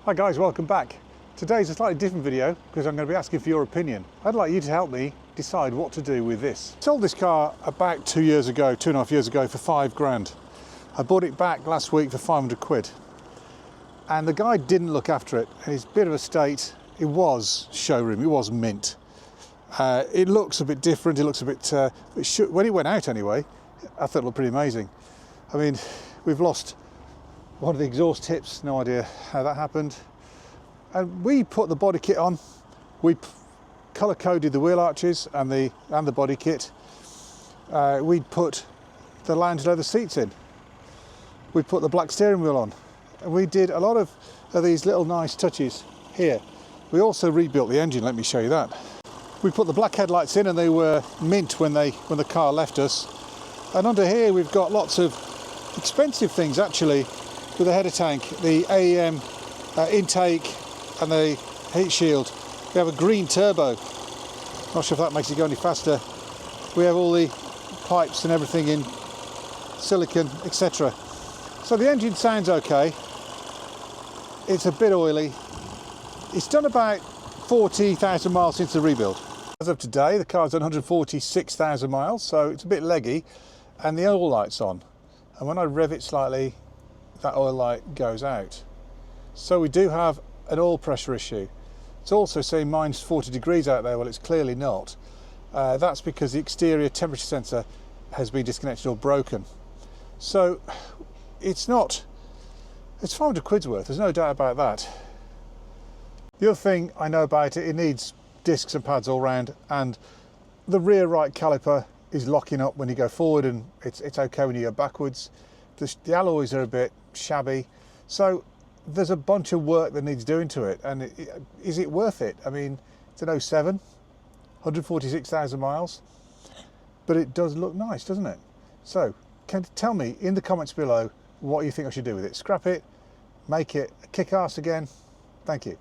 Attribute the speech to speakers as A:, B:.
A: Hi guys, welcome back. Today's a slightly different video because I'm going to be asking for your opinion. I'd like you to help me decide what to do with this. I sold this car about 2 years ago, 2.5 years ago for 5 grand. I bought it back last week for 500 quid. And the guy didn't look after it. And it's a bit of a state. It was showroom, it was mint. It looks a bit different, it looks a bit, when it went out anyway, I thought it looked pretty amazing. I mean, we've lost one of the exhaust tips, no idea how that happened. And we put the body kit on, we colour coded the wheel arches and the body kit. We put the lounge leather seats in. We put the black steering wheel on. And we did a lot of these little nice touches here. We also rebuilt the engine, let me show you that. We put the black headlights in and they were mint when the car left us. And under here we've got lots of expensive things actually, with the header tank, the AEM intake and the heat shield. We have a green turbo. Not sure if that makes it go any faster. We have all the pipes and everything in silicon, etc. So the engine sounds okay. It's a bit oily. It's done about 40,000 miles since the rebuild. As of today, the car's done 146,000 miles, so it's a bit leggy, and the oil light's on. And when I rev it slightly, that oil light goes out. So we do have an oil pressure issue. It's also saying minus 40 degrees out there. Well, it's clearly not. That's because the exterior temperature sensor has been disconnected or broken. So it's 500 quid's worth, there's no doubt about that. The other thing I know about it, it needs discs and pads all round, and the rear right caliper is locking up when you go forward, and it's okay when you go backwards. The alloys are a bit shabby, so there's a bunch of work that needs doing to it. And is it worth it? I mean, it's an 07, 146,000 miles, but it does look nice, doesn't it? So tell me in the comments below what you think I should do with it. Scrap it, make it kick ass again. Thank you.